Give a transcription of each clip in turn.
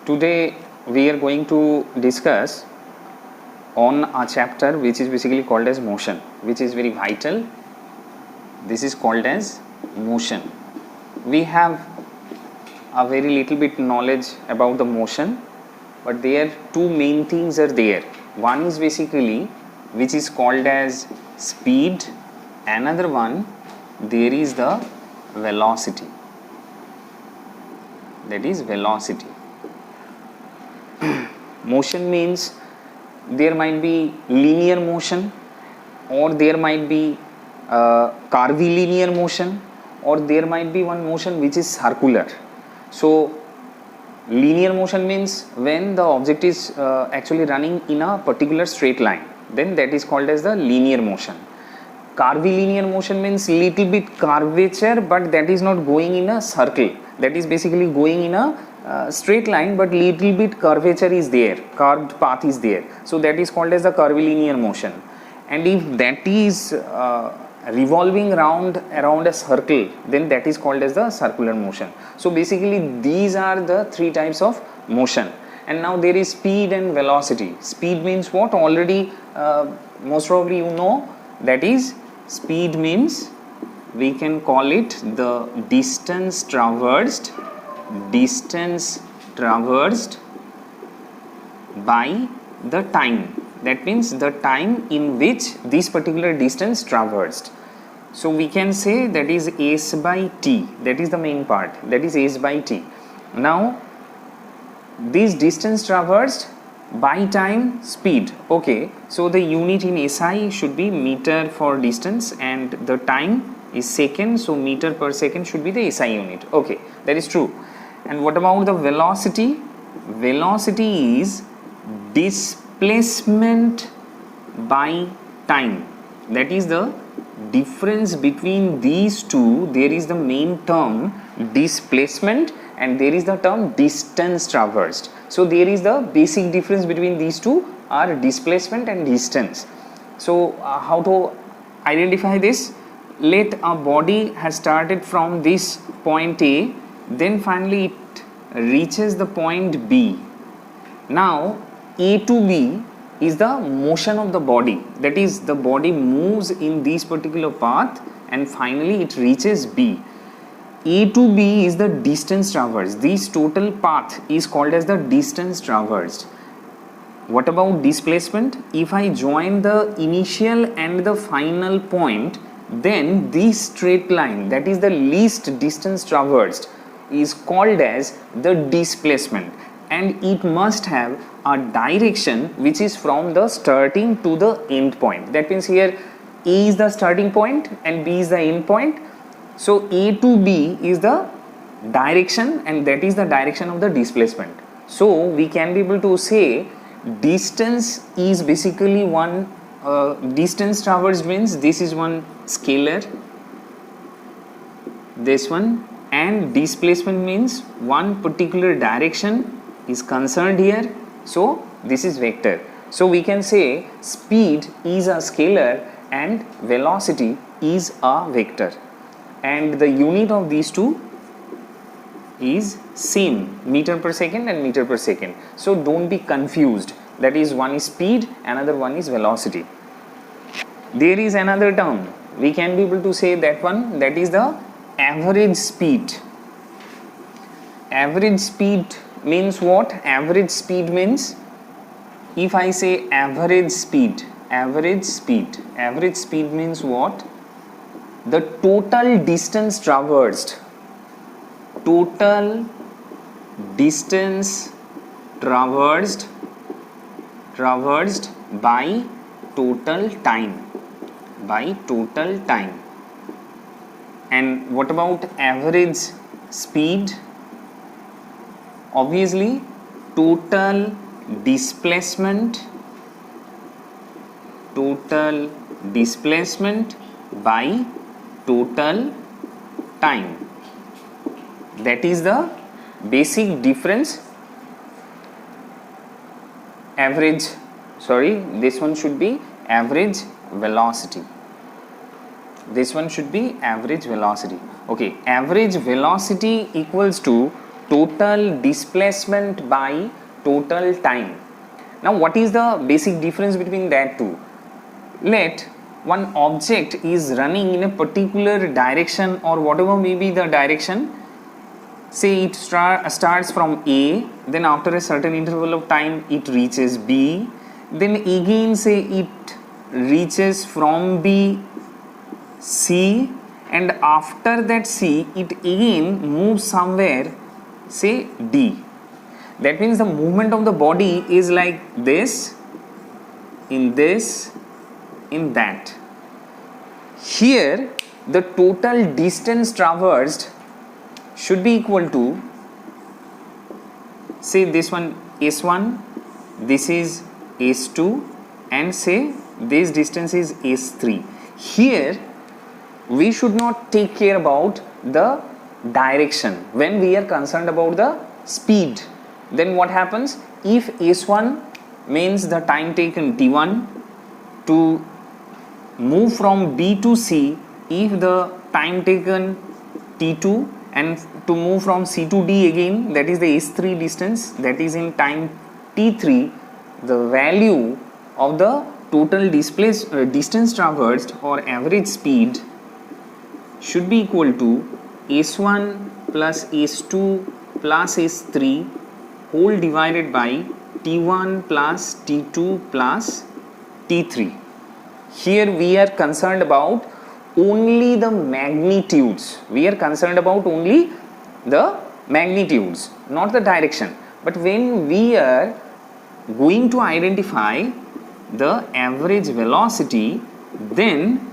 Today we are going to discuss on a chapter which is basically called as motion, which is very vital. This is called as motion. We have a very little bit knowledge about the motion, but there two main things are there. One is basically which is called as speed, another one there is the velocity, that is velocity. Motion means there might be linear motion, or there might be curvilinear motion, or there might be one motion which is circular. So linear motion means when the object is actually running in a particular straight line, then that is called as the linear motion. Curvilinear motion means little bit curvature, but that is not going in a circle, that is basically going in a straight line, but little bit curvature is there, curved path is there, so that is called as the curvilinear motion. And if that is revolving around a circle, then that is called as the circular motion. So basically these are the three types of motion. And now there is speed and velocity. Speed means what? Already most probably you know, that is speed means we can call it the distance traversed by the time. That means the time in which this particular distance traversed. So we can say that is s by t, that is the main part, that is s by t. Now this distance traversed by time, speed. Okay, so the unit in SI should be meter for distance and the time is second, so meter per second should be the SI unit. Okay, that is true. And what about the velocity? Velocity is displacement by time. That is the difference between these two. There is the main term displacement and there is the term distance traversed. So there is the basic difference between these two are displacement and distance. So how to identify this? Let a body has started from this point A, then finally it reaches the point B. Now A to B is the motion of the body, that is the body moves in this particular path and finally it reaches B. A to B is the distance traversed. This total path is called as the distance traversed. What about displacement? If I join the initial and the final point, then this straight line, that is the least distance traversed, is called as the displacement, and it must have a direction which is from the starting to the end point. That means here A is the starting point and B is the end point. So A to B is the direction and that is the direction of the displacement. So we can be able to say distance is basically one distance traversed means this is one scalar, this one, and displacement means one particular direction is concerned here, so this is vector. So we can say speed is a scalar and velocity is a vector, and the unit of these two is same, meter per second and meter per second. So don't be confused, that is one is speed, another one is velocity. There is another term, we can be able to say that one, that is the average speed. Average speed means what? Average speed means, if I say average speed means what? The total distance traversed by total time. And what about average speed? Obviously total displacement by total time. That is the basic difference. This one should be average velocity. Okay, average velocity equals to total displacement by total time. Now what is the basic difference between that two? Let one object is running in a particular direction or whatever may be the direction. Say it starts from A, then after a certain interval of time it reaches B, then again say it reaches from B C, and after that C it again moves somewhere, say D. That means the movement of the body is like this, in that. Here the total distance traversed should be equal to, say this one S1, this is S2, and say this distance is S3. Here we should not take care about the direction when we are concerned about the speed. Then what happens? If S1 means the time taken T1 to move from B to C, if the time taken T2, and to move from C to D again, that is the S3 distance, that is in time T3, the value of the total distance traversed or average speed should be equal to S1 plus S2 plus S3 whole divided by T1 plus T2 plus T3. Here we are concerned about only the magnitudes. We are concerned about only the magnitudes, not the direction. But when we are going to identify the average velocity, then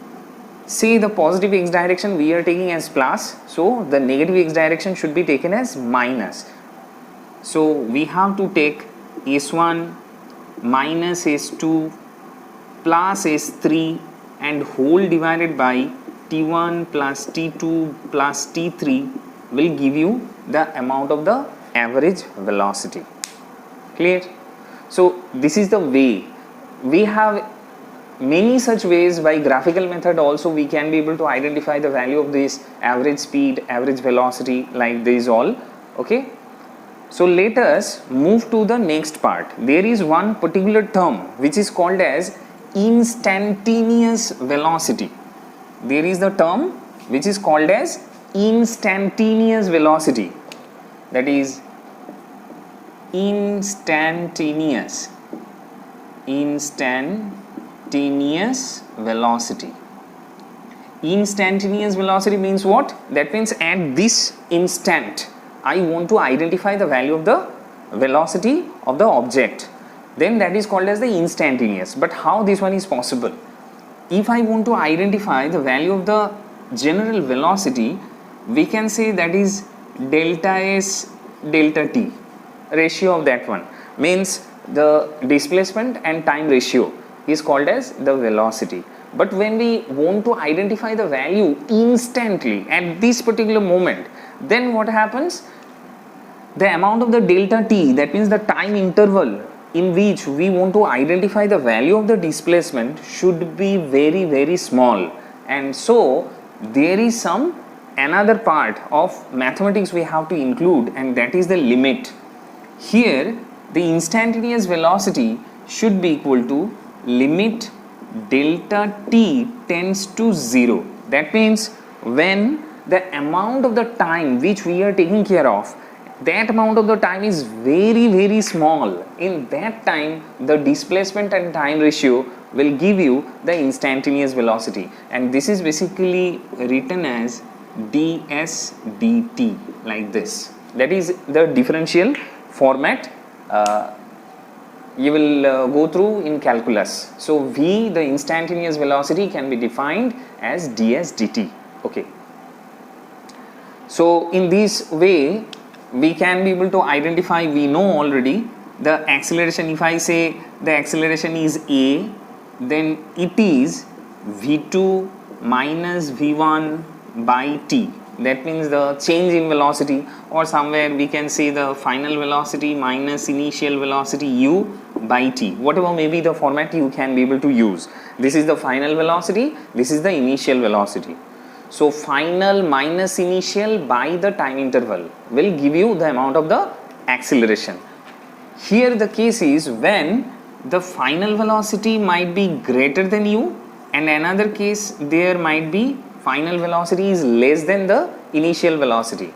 say the positive x direction we are taking as plus, so the negative x direction should be taken as minus. So we have to take S1 minus S2 plus S3 and whole divided by T1 plus T2 plus T3 will give you the amount of the average velocity. Clear? So this is the way. We have many such ways. By graphical method also we can be able to identify the value of this average speed, average velocity, like this all. Okay. So let us move to the next part. There is one particular term which is called as instantaneous velocity. There is the term which is called as instantaneous velocity, that is instantaneous velocity. Instantaneous velocity means what? That means at this instant I want to identify the value of the velocity of the object, then that is called as the instantaneous. But how this one is possible? If I want to identify the value of the general velocity, we can say that is delta S delta T, ratio of that one, means the displacement and time ratio is called as the velocity. But when we want to identify the value instantly at this particular moment, then what happens? The amount of the delta T, that means the time interval in which we want to identify the value of the displacement, should be very, very small. And so there is some another part of mathematics we have to include, and that is the limit. Here the instantaneous velocity should be equal to limit delta T tends to 0. That means when the amount of the time which we are taking care of, that amount of the time is very, very small, in that time the displacement and time ratio will give you the instantaneous velocity, and this is basically written as ds dt, like this. That is the differential format you will go through in calculus. So v, the instantaneous velocity, can be defined as ds dt. Okay. So in this way we can be able to identify, we know already the acceleration. If I say the acceleration is a, then it is v2 minus v1 by t. That means the change in velocity, or somewhere we can say the final velocity minus initial velocity u by t. Whatever may be the format you can be able to use. This is the final velocity, this is the initial velocity. So final minus initial by the time interval will give you the amount of the acceleration. Here the case is when the final velocity might be greater than u, and another case there might be final velocity is less than the initial velocity.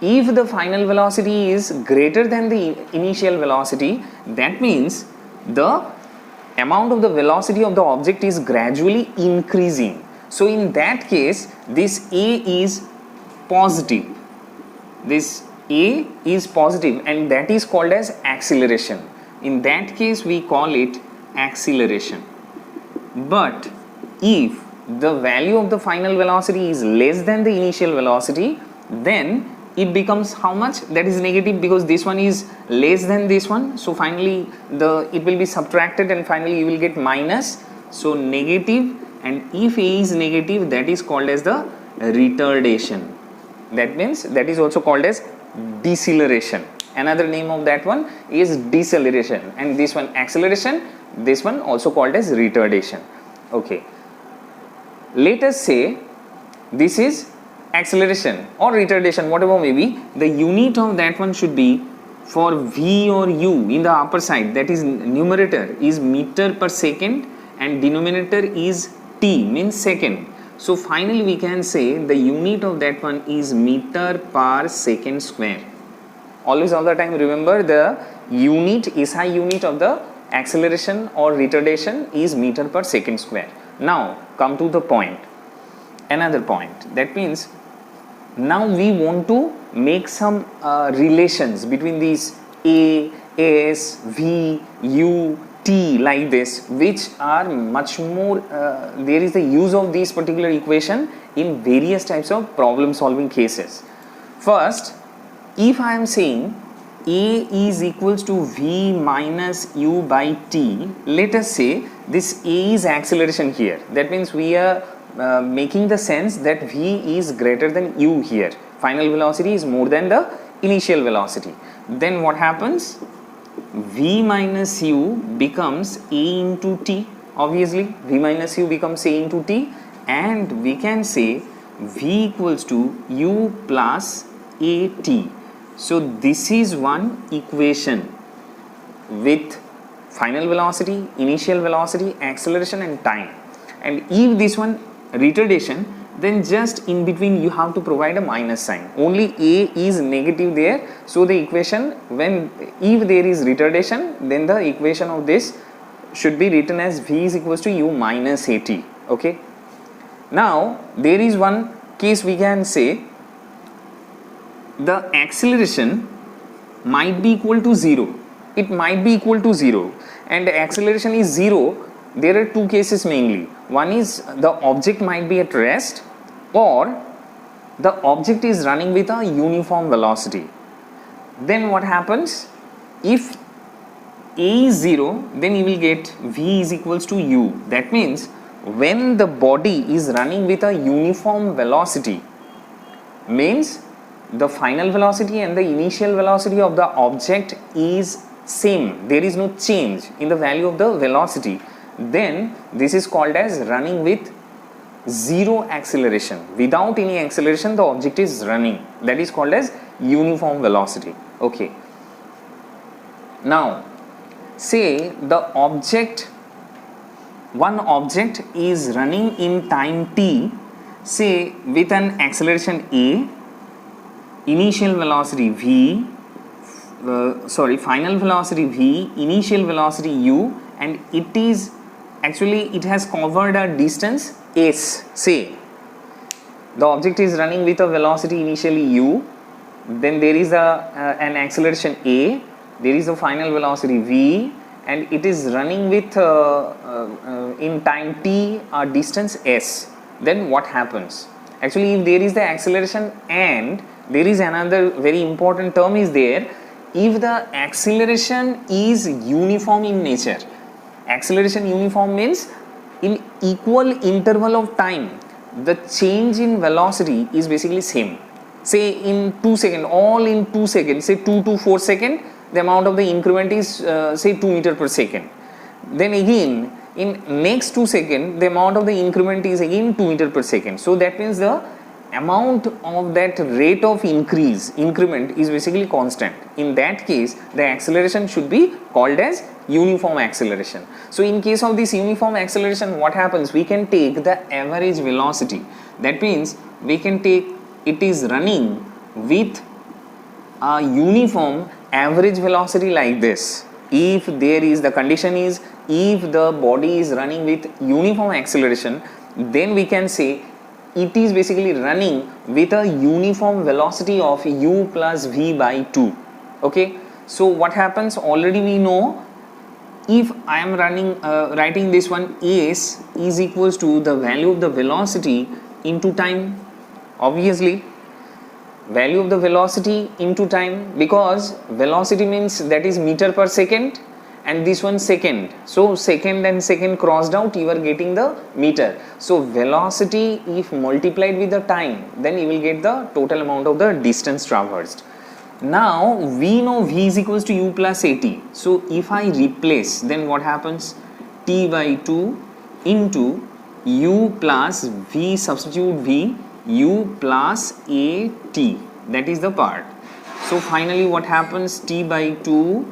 If the final velocity is greater than the initial velocity, that means the amount of the velocity of the object is gradually increasing. So in that case, this A is positive. This A is positive, and that is called as acceleration. In that case, we call it acceleration. But if the value of the final velocity is less than the initial velocity, then it becomes how much? That is negative, because this one is less than this one. So finally it will be subtracted, and finally you will get minus. So negative, and if A is negative, that is called as the retardation. That means that is also called as deceleration. Another name of that one is deceleration, and this one acceleration, this one also called as retardation. Okay, let us say this is acceleration or retardation, whatever may be. The unit of that one should be, for v or u in the upper side, that is numerator is meter per second and denominator is t, means second. So finally we can say the unit of that one is meter per second square. Always all the time remember, the unit, SI unit of the acceleration or retardation is meter per second square. Now come to the point, another point. That means now we want to make some relations between these A, S, V, U, T, like this, which are much more, there is the use of this particular equation in various types of problem solving cases. First, if I am saying A is equals to V minus U by T, let us say this A is acceleration here. That means we are making the sense that V is greater than U here. Final velocity is more than the initial velocity. Then what happens? V minus U becomes A into T. Obviously, V minus U becomes A into T, and we can say V equals to U plus AT. So this is one equation with final velocity, initial velocity, acceleration and time. And if this one retardation, then just in between you have to provide a minus sign. Only A is negative there. So the equation, if there is retardation, then the equation of this should be written as V is equals to U minus AT. Okay. Now there is one case we can say the acceleration might be equal to 0. It might be equal to 0, and the acceleration is 0. There are two cases mainly. One is the object might be at rest, or the object is running with a uniform velocity. Then what happens? If A is 0, then you will get V is equals to U. That means when the body is running with a uniform velocity, means the final velocity and the initial velocity of the object is same. There is no change in the value of the velocity. Then this is called as running with zero acceleration. Without any acceleration, the object is running. That is called as uniform velocity. Okay. Now, say one object is running in time t, say with an acceleration A, initial velocity V, final velocity V, initial velocity U, and it has covered a distance S. Say the object is running with a velocity initially U, then there is an acceleration A, there is a final velocity V, and it is running with in time t a distance S. Then what happens? Actually, if there is the acceleration, and there is another very important term is there, if the acceleration is uniform in nature. Acceleration uniform means in equal interval of time, the change in velocity is basically same. Say in 2 seconds, all in 2 seconds, say 2 to 4 seconds, the amount of the increment is say 2 meter per second. Then again, in next 2 seconds the amount of the increment is again 2 meter per second. So that means the amount of that rate of increment is basically constant. In that case, the acceleration should be called as uniform acceleration. So in case of this uniform acceleration, what happens? We can take the average velocity. That means we can take it is running with a uniform average velocity like this. If there is the condition is if the body is running with uniform acceleration, then we can say it is basically running with a uniform velocity of u plus v by 2. Okay, so what happens? Already we know, if I am writing this one, s is equals to the value of the velocity into time. Obviously value of the velocity into time, because velocity means that is meter per second and this one second. So second and second crossed out, you are getting the meter. So velocity if multiplied with the time, then you will get the total amount of the distance traversed. Now we know v is equals to u plus at. So if I replace, then what happens? T by 2 into u plus v, substitute v, u plus at, that is the part. So finally what happens? T by 2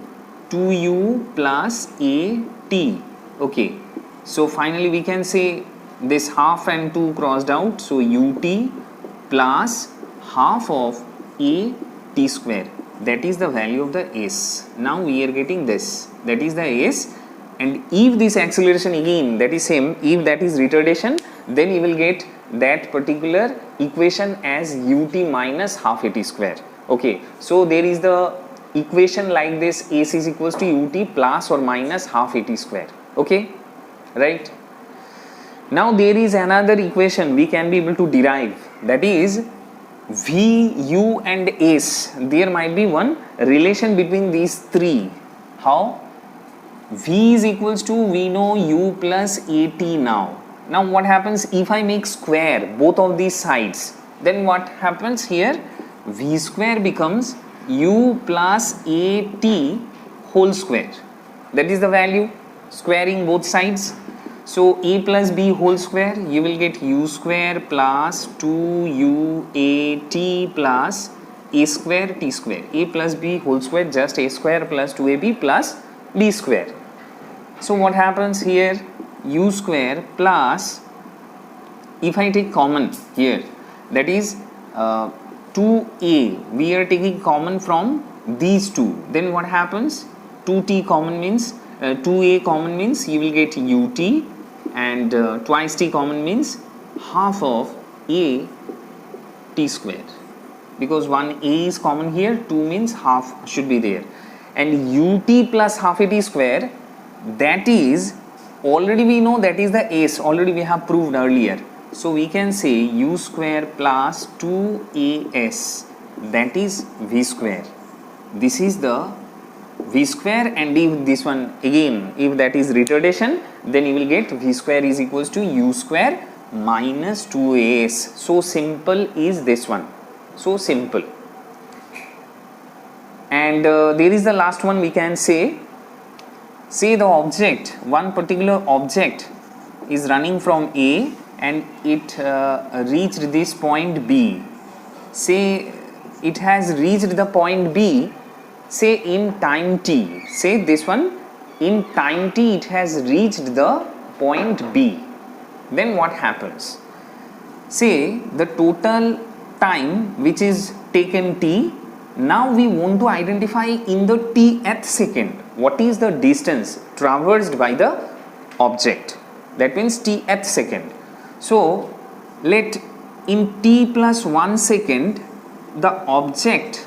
2u plus at. Okay, so finally we can say this half and 2 crossed out, so ut plus half of a t square, that is the value of the s. Now we are getting this, that is the s. And if this acceleration again, that is same, if that is retardation, then you will get that particular equation as ut minus half at square. Okay, so there is the equation like this, s is equals to ut plus or minus half at square. Okay, right? Now there is another equation we can be able to derive, that is v, u and s. There might be one relation between these three. How? V is equals to, we know u plus at now. Now what happens if I make square both of these sides? Then what happens here? V square becomes u plus at whole square. That is the value, squaring both sides. So a plus b whole square, you will get u square plus 2uat plus a square t square. A plus b whole square, just a square plus 2ab plus b square. So what happens here? U square plus, if I take common here, that is 2a, we are taking common from these two, then what happens? 2t common means 2a common means you will get ut, and twice t common means half of a t square, because one a is common here, 2 means half should be there, and ut plus half a t square, that is already we know that is the s, already we have proved earlier. So we can say u square plus 2as, that is v square. This is the v square, and if this one again, if that is retardation, then you will get v square is equals to u square minus 2as. So simple is this one, so simple. And there is the last one we can say the object, one particular object is running from A and it reached this point B. Say it has reached the point B, say in time t, say this one in time t it has reached the point B. Then what happens? Say the total time which is taken t. Now we want to identify in the tth second what is the distance traversed by the object, that means tth second. So let in t plus 1 second the object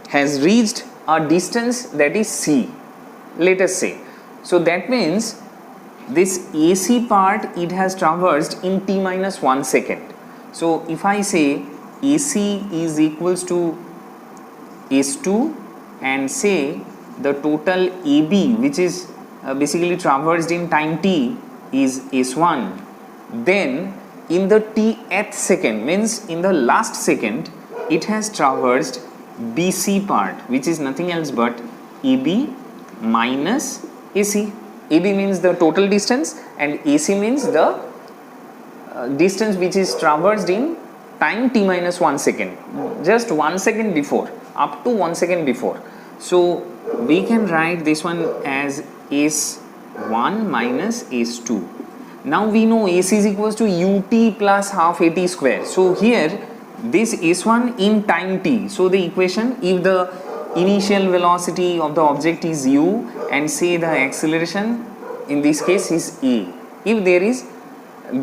has reached a distance that is c, let us say. So that means this AC part it has traversed in t minus 1 second. So if I say AC is equals to S2 and say the total AB which is basically traversed in time t is S1, then in the tth second, means in the last second, it has traversed BC part which is nothing else but AB minus AC. AB means the total distance and AC means the distance which is traversed in time t minus 1 second, just 1 second before, up to 1 second before. So we can write this one as S1 minus S2. Now we know AC is equals to ut plus half at square. So here this S1 in time t. So the equation, if the initial velocity of the object is u and say the acceleration in this case is a, if there is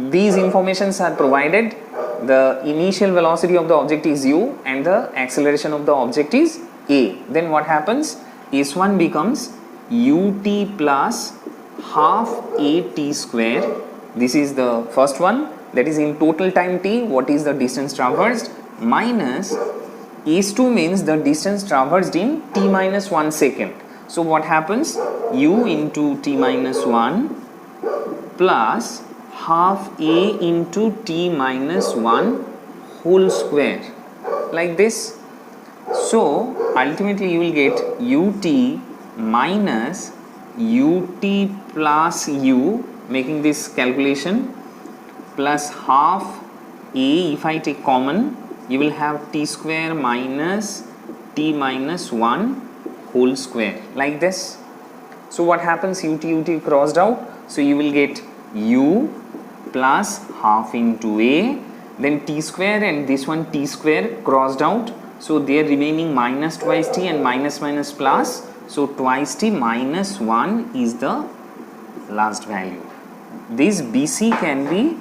these informations are provided, the initial velocity of the object is u and the acceleration of the object is a, then what happens? S1 becomes ut plus half at square. This is the first one, that is in total time t, what is the distance traversed, minus S2 means the distance traversed in t minus 1 second. So what happens? U into t minus 1 plus half a into t minus 1 whole square, like this. So ultimately you will get ut minus ut plus u, making this calculation, plus half a, if I take common, you will have t square minus t minus 1 whole square, like this. So what happens? ut crossed out, so you will get u plus half into a, then t square and this one t square crossed out, so there remaining minus twice t and minus minus plus, so twice t minus 1 is the last value. This BC can be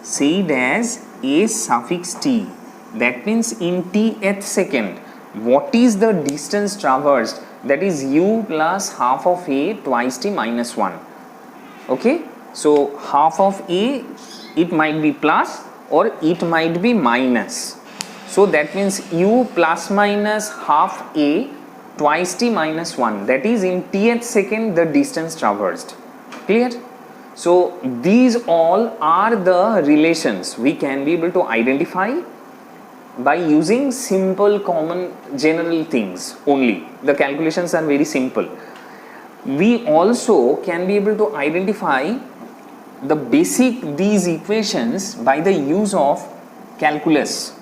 said as a suffix t. That means in tth second, what is the distance traversed? That is u plus half of a twice t minus 1. Okay, so half of a, it might be plus or it might be minus. So that means u plus minus half a twice t minus 1, that is in tth second the distance traversed. Clear? So these all are the relations we can be able to identify by using simple common general things only. The calculations are very simple. We also can be able to identify the basic these equations by the use of calculus.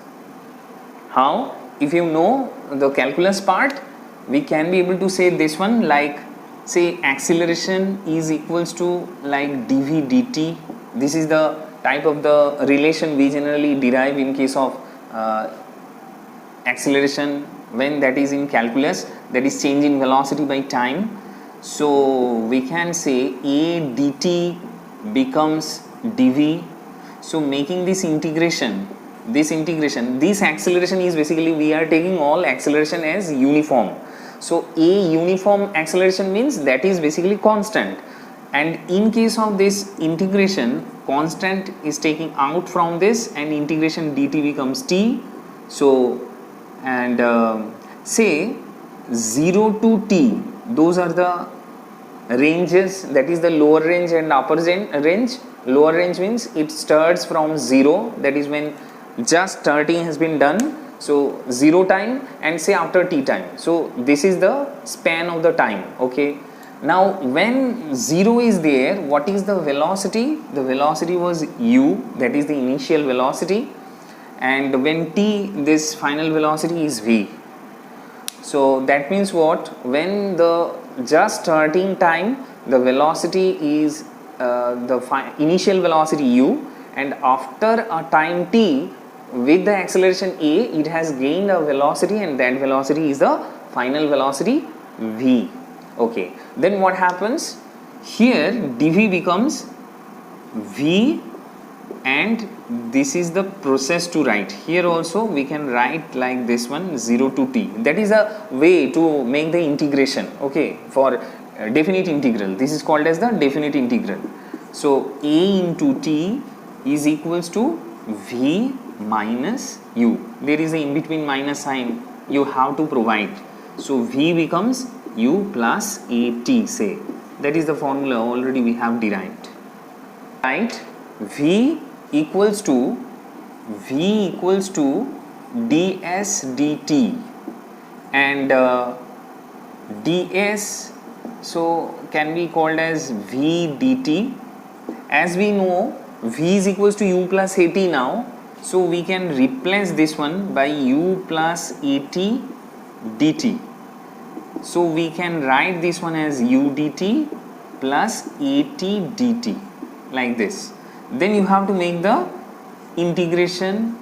How? If you know the calculus part, we can be able to say this one, like say acceleration is equals to like dv dt. This is the type of the relation we generally derive in case of acceleration when that is in calculus, that is change in velocity by time. So we can say a dt becomes dv. So making this integration, this acceleration is basically, we are taking all acceleration as uniform. So a uniform acceleration means that is basically constant, and in case of this integration, constant is taking out from this and integration dt becomes t. So and say 0 to t, those are the ranges, that is the lower range and upper range. Lower range means it starts from 0, that is when just starting has been done, so 0 time, and say after t time. So this is the span of the time. Okay, now when 0 is there, what is the velocity? The velocity was u, that is the initial velocity, and when t, this final velocity is v. So that means what? When the just starting time, the velocity is the initial velocity u, and after a time t with the acceleration a, it has gained a velocity, and that velocity is the final velocity v. Okay, then what happens? Here dv becomes v, and this is the process to write. Here also we can write like this one, 0 to t. That is a way to make the integration. Okay, for definite integral, this is called as the definite integral. So a into t is equals to v minus u. There is a in between minus sign you have to provide. So v becomes u plus at, say. That is the formula already we have derived. Right? v equals to ds dt, and ds so can be called as v dt. As we know, v is equals to u plus at now, so we can replace this one by u plus at dt. So we can write this one as u dt plus at dt, like this. Then you have to make the integration.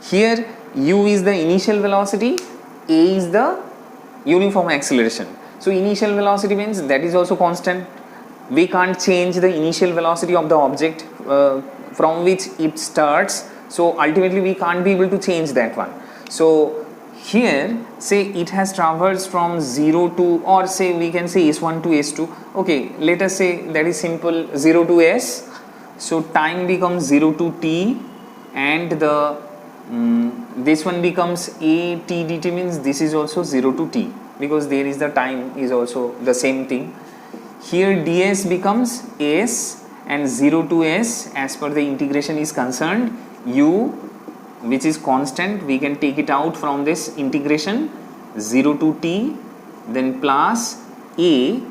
Here u is the initial velocity, a is the uniform acceleration. So initial velocity means that is also constant. We can't change the initial velocity of the object from which it starts. So ultimately we can't be able to change that one. So here say it has traversed from 0 to, or say we can say s1 to s2. Okay, let us say that is simple, 0 to s. So time becomes 0 to t, and the this one becomes a t dt, means this is also 0 to t, because there is the time is also the same thing. Here ds becomes s, and 0 to s as per the integration is concerned, u which is constant, we can take it out from this integration, 0 to t, then plus a.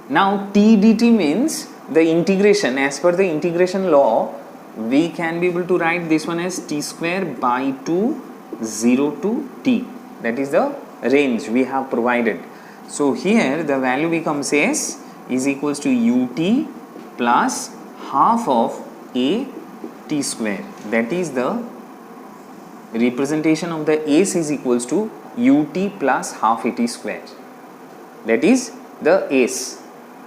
Now t dt means the integration, as per the integration law we can be able to write this one as t square by 2, 0 to t, that is the range we have provided. So here the value becomes s is equals to ut plus half of a t square, that is the representation of the s is equals to ut plus half a t square, that is the s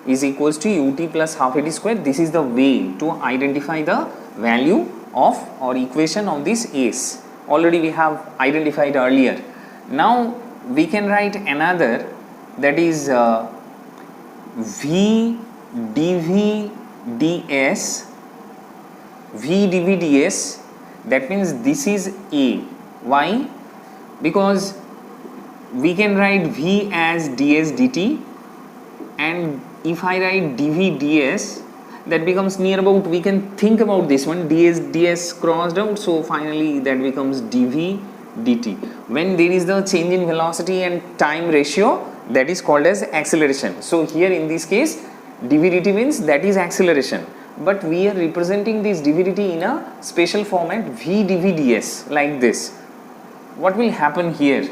is equals to ut plus half a t square. This is the way to identify the value of or equation of this s. Already we have identified earlier. Now we can write another, that is v dv ds, that means this is a. Why? Because we can write v as ds dt, and if I write dv ds, that becomes near about, we can think about this one, ds crossed out, so finally that becomes dv dt. When there is the change in velocity and time ratio, that is called as acceleration. So here in this case dv dt means that is acceleration, but we are representing this dv dt in a special format, v dv ds, like this. What will happen here?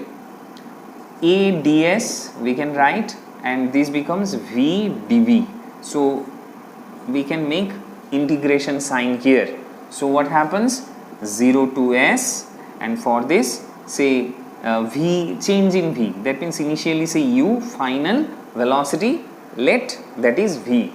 A ds we can write, and this becomes v dv. So we can make integration sign here. So what happens? 0 to s, and for this say v, change in v, that means initially say u, final velocity let, that is v.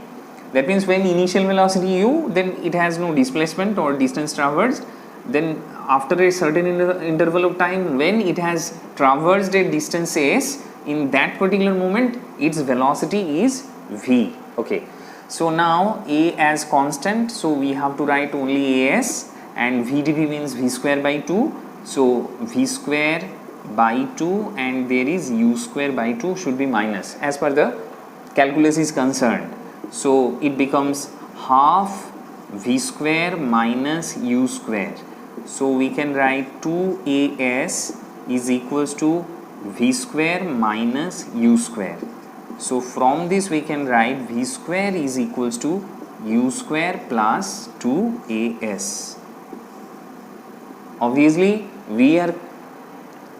That means when initial velocity u, then it has no displacement or distance traversed. Then after a certain interval of time, when it has traversed a distance s, in that particular moment its velocity is v. Okay, so now a as constant, so we have to write only as, and v dv means v square by 2, so v square by 2, and there is u square by 2 should be minus as per the calculus is concerned. So it becomes half v square minus u square. So we can write 2as is equals to v square minus u square. So from this we can write v square is equals to u square plus 2as. Obviously we are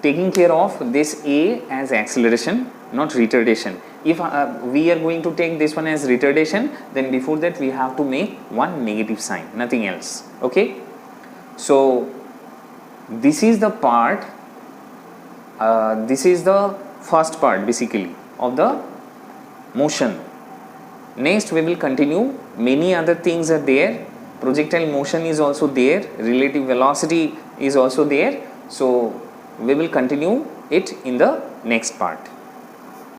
taking care of this a as acceleration, not retardation. If we are going to take this one as retardation, then before that we have to make one negative sign, nothing else. Okay, so this is the part, this is the first part basically of the motion. Next we will continue, many other things are there, projectile motion is also there, relative velocity is also there. So we will continue it in the next part.